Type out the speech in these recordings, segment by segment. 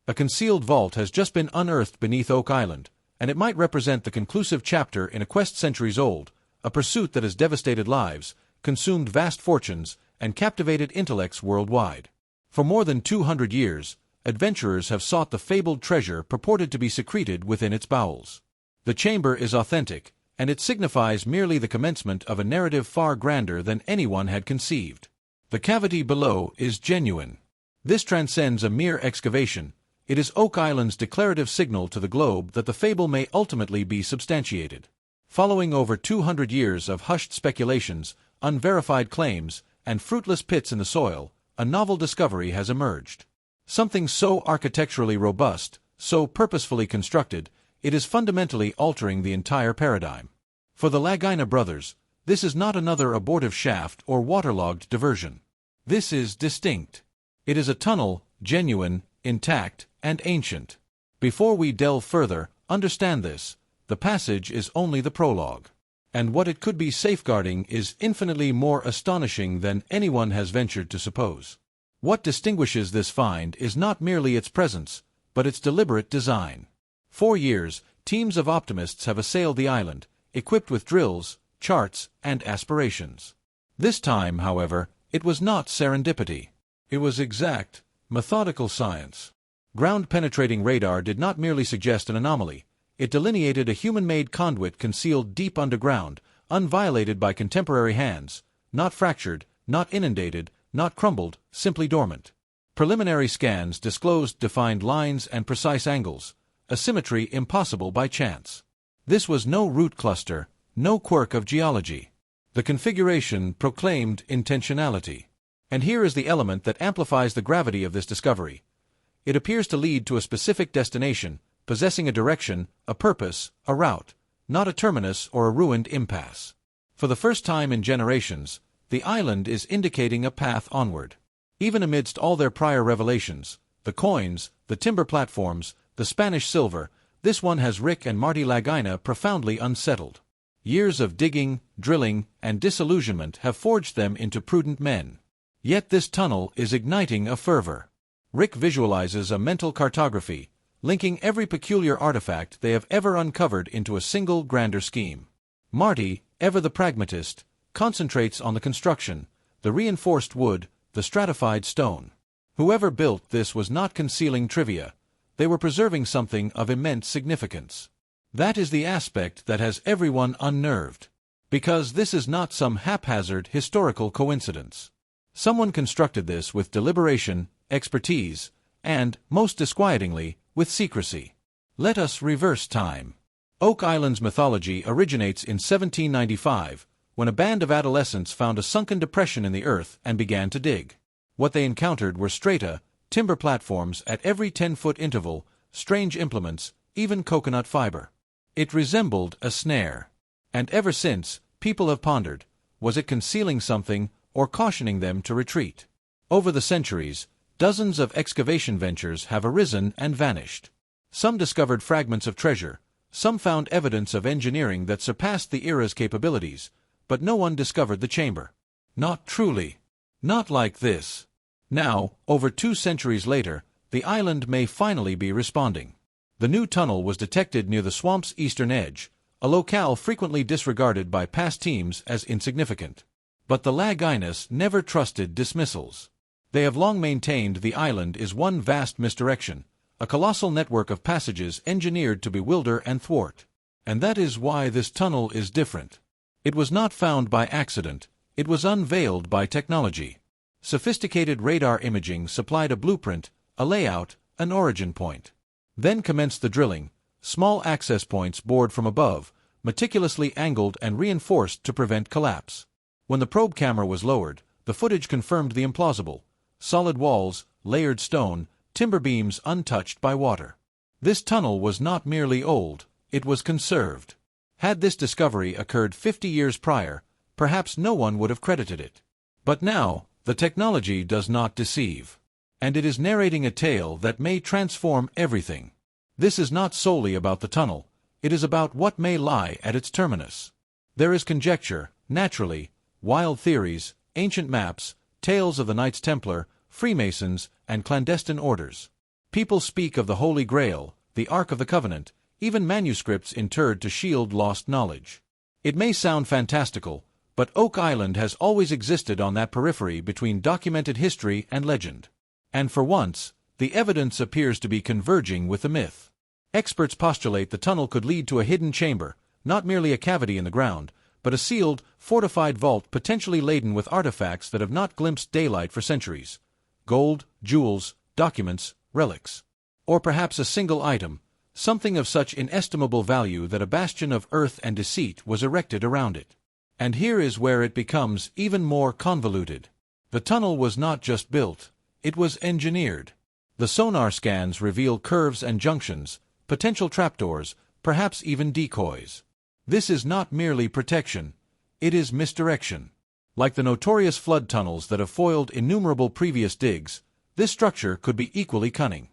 A concealed vault has just been unearthed beneath Oak Island, and it might represent the conclusive chapter in a quest centuries old, a pursuit that has devastated lives, consumed vast fortunes, and captivated intellects worldwide. For more than 200 years, adventurers have sought the fabled treasure purported to be secreted within its bowels. The chamber is authentic, and it signifies merely the commencement of a narrative far grander than anyone had conceived. The cavity below is genuine. This transcends a mere excavation. It is Oak Island's declarative signal to the globe that the fable may ultimately be substantiated. Following over 200 years of hushed speculations, unverified claims, and fruitless pits in the soil, a novel discovery has emerged. Something so architecturally robust, so purposefully constructed, it is fundamentally altering the entire paradigm. For the Lagina brothers, this is not another abortive shaft or waterlogged diversion. This is distinct. It is a tunnel, genuine, intact, and ancient. Before we delve further, understand this: the passage is only the prologue. And what it could be safeguarding is infinitely more astonishing than anyone has ventured to suppose. What distinguishes this find is not merely its presence, but its deliberate design. For years, teams of optimists have assailed the island, equipped with drills, charts, and aspirations. This time, however, it was not serendipity. It was exact, methodical science. Ground-penetrating radar did not merely suggest an anomaly. It delineated a human-made conduit concealed deep underground, unviolated by contemporary hands, not fractured, not inundated, not crumbled, simply dormant. Preliminary scans disclosed defined lines and precise angles, a symmetry impossible by chance. This was no root cluster, no quirk of geology. The configuration proclaimed intentionality. And here is the element that amplifies the gravity of this discovery. It appears to lead to a specific destination, possessing a direction, a purpose, a route, not a terminus or a ruined impasse. For the first time in generations, the island is indicating a path onward. Even amidst all their prior revelations, the coins, the timber platforms, the Spanish silver, this one has Rick and Marty Lagina profoundly unsettled. Years of digging, drilling, and disillusionment have forged them into prudent men. Yet this tunnel is igniting a fervor. Rick visualizes a mental cartography, linking every peculiar artifact they have ever uncovered into a single grander scheme. Marty, ever the pragmatist, concentrates on the construction, the reinforced wood, the stratified stone. Whoever built this was not concealing trivia. They were preserving something of immense significance. That is the aspect that has everyone unnerved. Because this is not some haphazard historical coincidence. Someone constructed this with deliberation, expertise, and, most disquietingly, with secrecy. Let us reverse time. Oak Island's mythology originates in 1795, when a band of adolescents found a sunken depression in the earth and began to dig. What they encountered were strata, timber platforms at every 10-foot interval, strange implements, even coconut fiber. It resembled a snare. And ever since, people have pondered, was it concealing something or cautioning them to retreat? Over the centuries, dozens of excavation ventures have arisen and vanished. Some discovered fragments of treasure, some found evidence of engineering that surpassed the era's capabilities, but no one discovered the chamber. Not truly. Not like this. Now, over 2 centuries later, the island may finally be responding. The new tunnel was detected near the swamp's eastern edge, a locale frequently disregarded by past teams as insignificant. But the Laginas never trusted dismissals. They have long maintained the island is one vast misdirection, a colossal network of passages engineered to bewilder and thwart. And that is why this tunnel is different. It was not found by accident, it was unveiled by technology. Sophisticated radar imaging supplied a blueprint, a layout, an origin point. Then commenced the drilling, small access points bored from above, meticulously angled and reinforced to prevent collapse. When the probe camera was lowered, the footage confirmed the implausible: solid walls, layered stone, timber beams untouched by water. This tunnel was not merely old, it was conserved. Had this discovery occurred 50 years prior, perhaps no one would have credited it. But now, the technology does not deceive. And it is narrating a tale that may transform everything. This is not solely about the tunnel, it is about what may lie at its terminus. There is conjecture, naturally, wild theories, ancient maps, tales of the Knights Templar, Freemasons, and clandestine orders. People speak of the Holy Grail, the Ark of the Covenant, even manuscripts interred to shield lost knowledge. It may sound fantastical, but Oak Island has always existed on that periphery between documented history and legend. And for once, the evidence appears to be converging with the myth. Experts postulate the tunnel could lead to a hidden chamber, not merely a cavity in the ground, but a sealed, fortified vault potentially laden with artifacts that have not glimpsed daylight for centuries. Gold, jewels, documents, relics. Or perhaps a single item, something of such inestimable value that a bastion of earth and deceit was erected around it. And here is where it becomes even more convoluted. The tunnel was not just built, it was engineered. The sonar scans reveal curves and junctions, potential trapdoors, perhaps even decoys. This is not merely protection, it is misdirection. Like the notorious flood tunnels that have foiled innumerable previous digs, this structure could be equally cunning.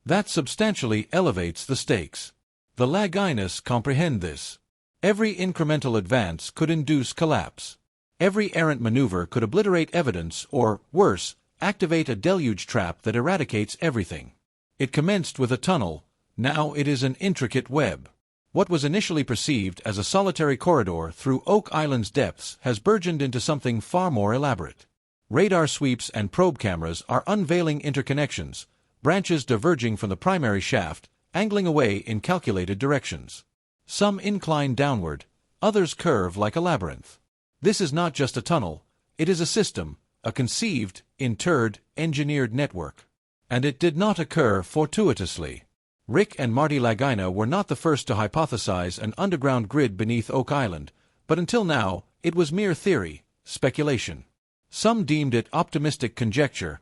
That substantially elevates the stakes. The Laginas comprehend this. Every incremental advance could induce collapse. Every errant maneuver could obliterate evidence or, worse, activate a deluge trap that eradicates everything. It commenced with a tunnel, now it is an intricate web. What was initially perceived as a solitary corridor through Oak Island's depths has burgeoned into something far more elaborate. Radar sweeps and probe cameras are unveiling interconnections, branches diverging from the primary shaft, angling away in calculated directions. Some incline downward, others curve like a labyrinth. This is not just a tunnel, it is a system, a conceived, interred, engineered network. And it did not occur fortuitously. Rick and Marty Lagina were not the first to hypothesize an underground grid beneath Oak Island, but until now, it was mere theory, speculation. Some deemed it optimistic conjecture,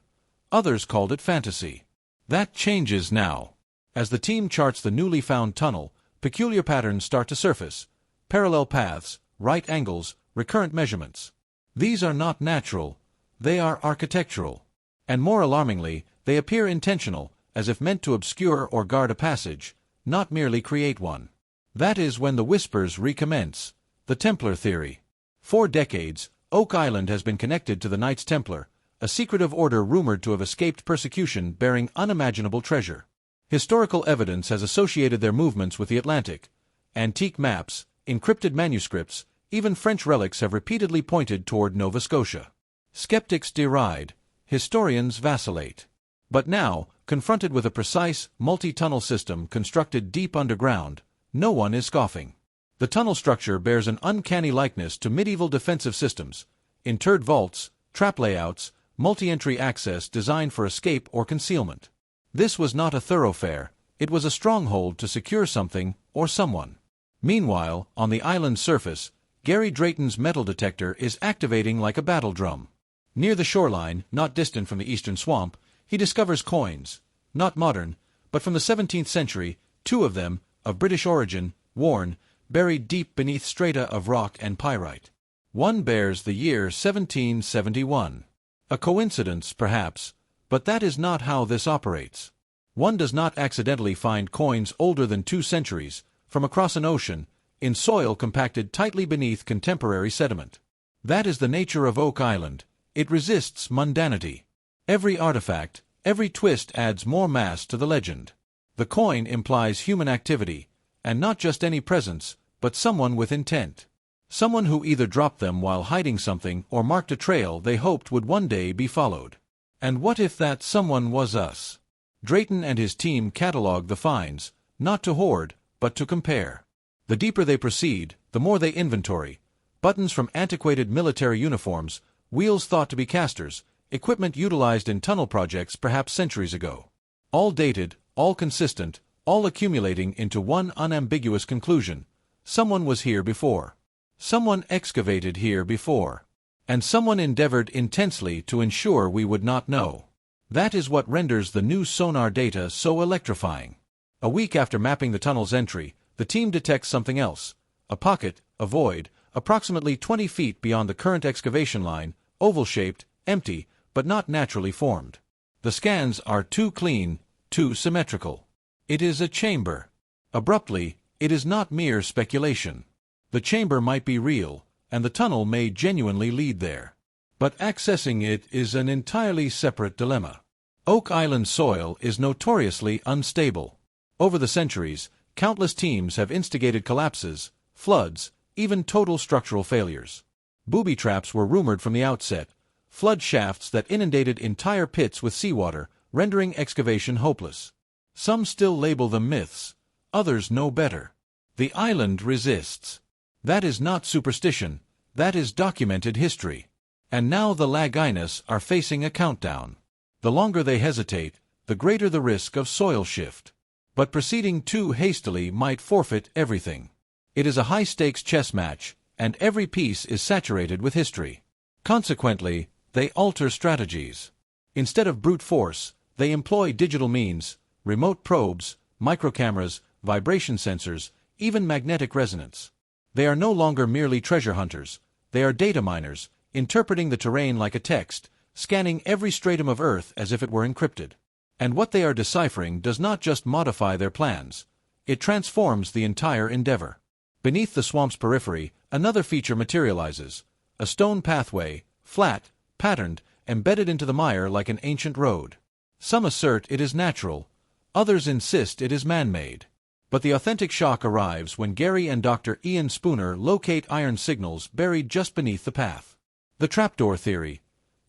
others called it fantasy. That changes now. As the team charts the newly found tunnel, peculiar patterns start to surface: parallel paths, right angles, recurrent measurements. These are not natural, they are architectural. And more alarmingly, they appear intentional, as if meant to obscure or guard a passage, not merely create one. That is when the whispers recommence. The Templar theory. For decades, Oak Island has been connected to the Knights Templar, a secretive order rumored to have escaped persecution bearing unimaginable treasure. Historical evidence has associated their movements with the Atlantic. Antique maps, encrypted manuscripts, even French relics have repeatedly pointed toward Nova Scotia. Skeptics deride, historians vacillate. But now, confronted with a precise, multi-tunnel system constructed deep underground, no one is scoffing. The tunnel structure bears an uncanny likeness to medieval defensive systems: interred vaults, trap layouts, multi-entry access designed for escape or concealment. This was not a thoroughfare, it was a stronghold to secure something or someone. Meanwhile, on the island's surface, Gary Drayton's metal detector is activating like a battle drum. Near the shoreline, not distant from the eastern swamp, he discovers coins, not modern, but from the 17th century, 2 of them, of British origin, worn, buried deep beneath strata of rock and pyrite. One bears the year 1771. A coincidence, perhaps, but that is not how this operates. One does not accidentally find coins older than 2 centuries, from across an ocean, in soil compacted tightly beneath contemporary sediment. That is the nature of Oak Island. It resists mundanity. Every artifact, every twist adds more mass to the legend. The coin implies human activity, and not just any presence, but someone with intent. Someone who either dropped them while hiding something or marked a trail they hoped would one day be followed. And what if that someone was us? Drayton and his team catalog the finds, not to hoard, but to compare. The deeper they proceed, the more they inventory. Buttons from antiquated military uniforms, wheels thought to be casters, equipment utilized in tunnel projects perhaps centuries ago. All dated, all consistent, all accumulating into one unambiguous conclusion: someone was here before. Someone excavated here before. And someone endeavored intensely to ensure we would not know. That is what renders the new sonar data so electrifying. A week after mapping the tunnel's entry, the team detects something else: a pocket, a void, approximately 20 feet beyond the current excavation line, oval-shaped, empty, but not naturally formed. The scans are too clean, too symmetrical. It is a chamber. Abruptly, it is not mere speculation. The chamber might be real, and the tunnel may genuinely lead there. But accessing it is an entirely separate dilemma. Oak Island soil is notoriously unstable. Over the centuries, countless teams have instigated collapses, floods, even total structural failures. Booby traps were rumored from the outset, flood shafts that inundated entire pits with seawater, rendering excavation hopeless. Some still label them myths, others know better. The island resists. That is not superstition, that is documented history. And now the Laginas are facing a countdown. The longer they hesitate, the greater the risk of soil shift. But proceeding too hastily might forfeit everything. It is a high-stakes chess match, and every piece is saturated with history. Consequently, they alter strategies. Instead of brute force, they employ digital means, remote probes, microcameras, vibration sensors, even magnetic resonance. They are no longer merely treasure hunters, they are data miners, interpreting the terrain like a text, scanning every stratum of Earth as if it were encrypted. And what they are deciphering does not just modify their plans, it transforms the entire endeavor. Beneath the swamp's periphery, another feature materializes, a stone pathway, flat, patterned, embedded into the mire like an ancient road. Some assert it is natural, others insist it is man-made. But the authentic shock arrives when Gary and Dr. Ian Spooner locate iron signals buried just beneath the path. The trapdoor theory.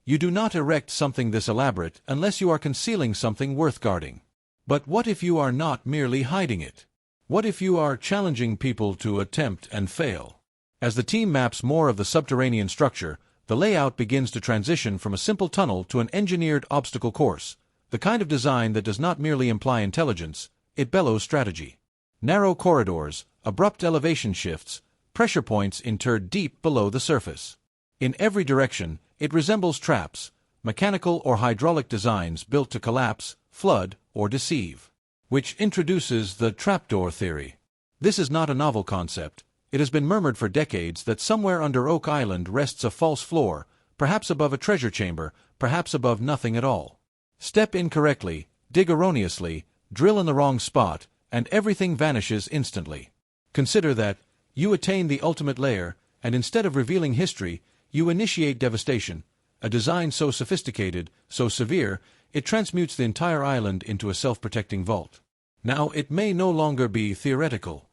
You do not erect something this elaborate unless you are concealing something worth guarding. But what if you are not merely hiding it? What if you are challenging people to attempt and fail? As the team maps more of the subterranean structure, the layout begins to transition from a simple tunnel to an engineered obstacle course, the kind of design that does not merely imply intelligence, it bellows strategy. Narrow corridors, abrupt elevation shifts, pressure points interred deep below the surface. In every direction, it resembles traps, mechanical or hydraulic designs built to collapse, flood, or deceive. Which introduces the trapdoor theory. This is not a novel concept. It has been murmured for decades that somewhere under Oak Island rests a false floor, perhaps above a treasure chamber, perhaps above nothing at all. Step incorrectly, dig erroneously, drill in the wrong spot, and everything vanishes instantly. Consider that you attain the ultimate layer, and instead of revealing history, you initiate devastation, a design so sophisticated, so severe, it transmutes the entire island into a self-protecting vault. Now it may no longer be theoretical.